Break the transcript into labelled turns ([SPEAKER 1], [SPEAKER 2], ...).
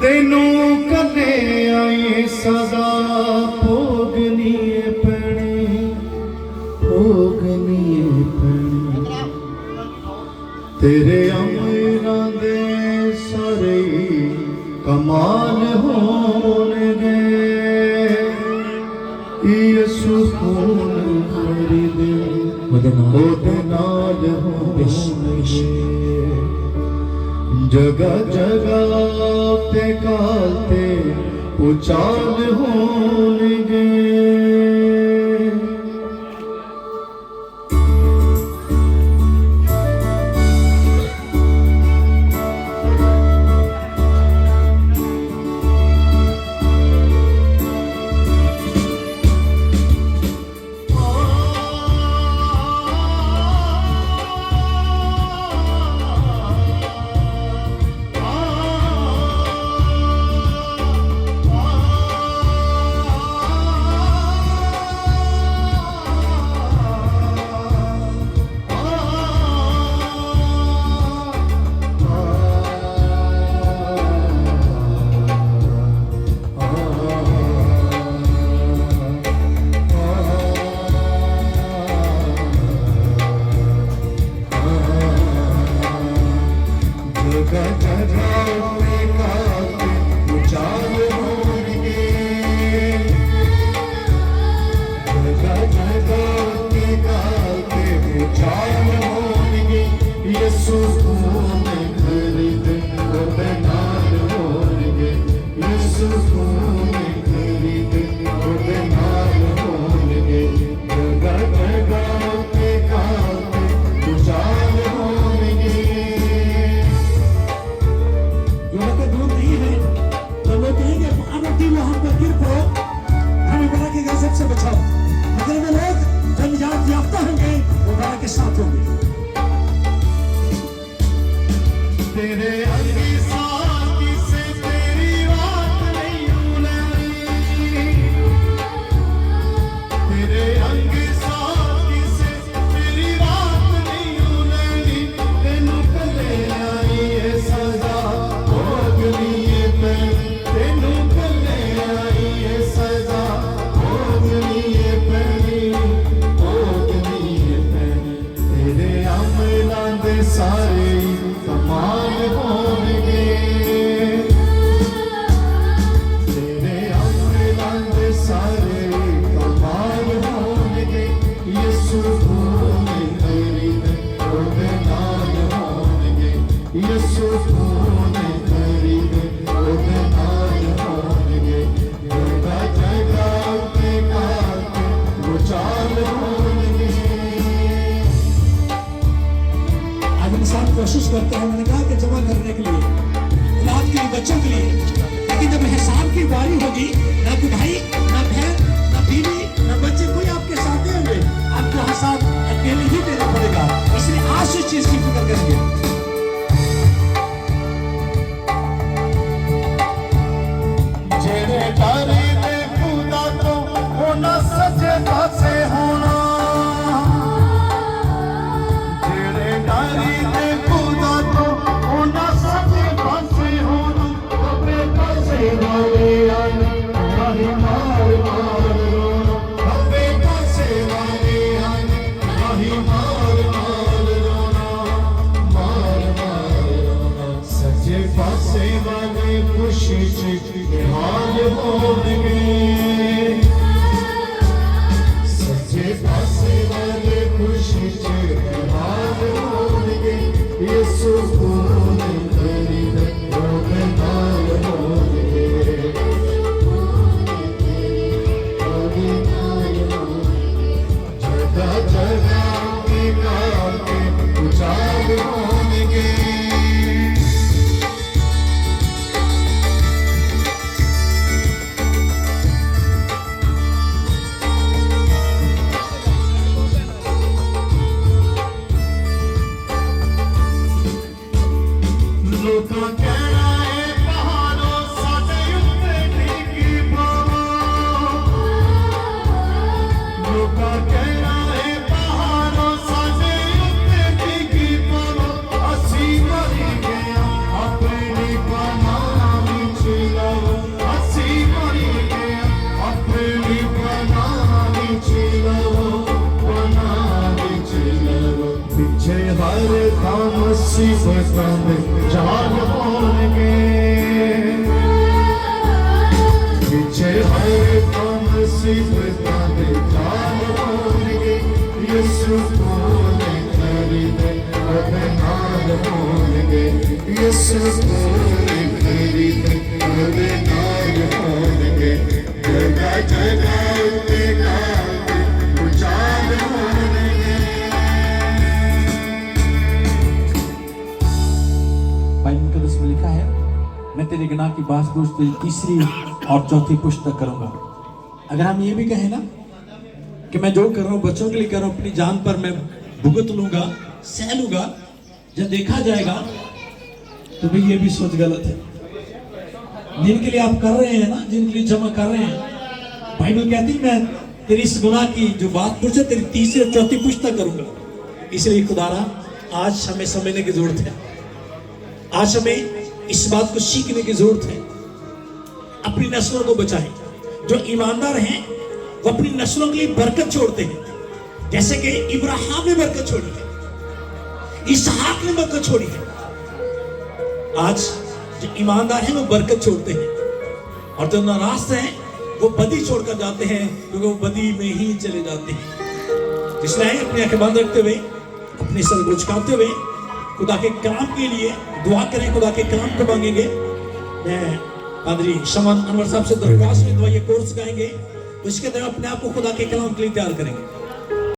[SPEAKER 1] तेनू कने आई सजा भोगनी पैनी, भोगनी पैनी। तेरे अमीरां दे सारे कमाल होणगे, यीशु खून खरीदे ओदे नाल होणगे। जगह जगह ते कालते उचाल होणगे।
[SPEAKER 2] कोशिश करते हैं, मैंने कहा कि जमा करने के लिए, औलाद के लिए, बच्चों के लिए, लेकिन जब हिसाब की बारी होगी, ना तो भाई, ना बहन, ना बीवी, ना बच्चे, कोई आपके साथ नहीं होंगे। आपको हिसाब अकेले ही देना पड़ेगा। इसलिए आज से चीज की फिक्र करेंगे।
[SPEAKER 1] जेरे तारे दे खुदा तो होना सच्चे पासे होना, जेरे तारे दे खुदा तो होना सच्चे पासे होना। अपने पासे वाले आने नहीं मार मार रोना, अपने पासे वाले आने नहीं मार मार रोना, मार मार रोना। सच्चे पासे वाले खुशी हाल होणगे, सच्चे पासे वाले खुशी हाल होणगे। यीशु खून खरीदे ओदे नाल होणगे, ओदे नाल होणगे। जगह जगह के काल के उजाड़ होणगे। मुसीबतों में जान होंगे पीछे हर कम मुसीबतों में जान होंगे यीशु को खरीदे बदनाम होंगे यीशु को खरीदे बदनाम होंगे जगह जगह पे नाम उजाड़ होंगे।
[SPEAKER 2] बाइबल मुकद्दस में लिखा है, मैं तेरे गुनाह की बात पूछ तेरी तीसरी और चौथी पुष्ट तक करूंगा। अगर हम ये भी कहें ना कि मैं जो कर रहा हूँ बच्चों के लिए कर रहा हूँ, अपनी जान पर मैं भुगत लूंगा, सह लूंगा, जब देखा जाएगा, तो भाई ये भी सोच गलत है। जिनके लिए आप कर रहे हैं ना, जिनके लिए जमा कर रहे हैं, बाइबल कहती है मैं तेरी इस गुनाह की जो बात पूछे तेरी तीसरी और चौथी पुष्ट तक करूंगा। इसलिए खुदारा आज हमें समझने की जरूरत है, आज हमें इस बात को सीखने की जरूरत है। अपनी नस्लों को बचाएं। जो ईमानदार हैं वो अपनी नस्लों के लिए बरकत छोड़ते हैं, जैसे कि इब्राहिम ने बरकत छोड़ी है, इसहाक ने बरकत छोड़ी है। आज जो ईमानदार हैं वो बरकत छोड़ते हैं, और जो नाराज हैं वो बदी छोड़कर जाते हैं, क्योंकि वो बदी में ही चले जाते हैं। इसलिए अपनी आंखें बंद रखते हुए, अपने सर को झुकाते हुए खुदा के कलाम के लिए दुआ करें, खुदा के कलाम को मांगेंगे। मैं पादरी शमन अनवर साहब से दरख्वास्त में दुआ ये कोर्स गाएंगे, उसके तरह अपने आप को खुदा के कलाम के लिए तैयार करेंगे।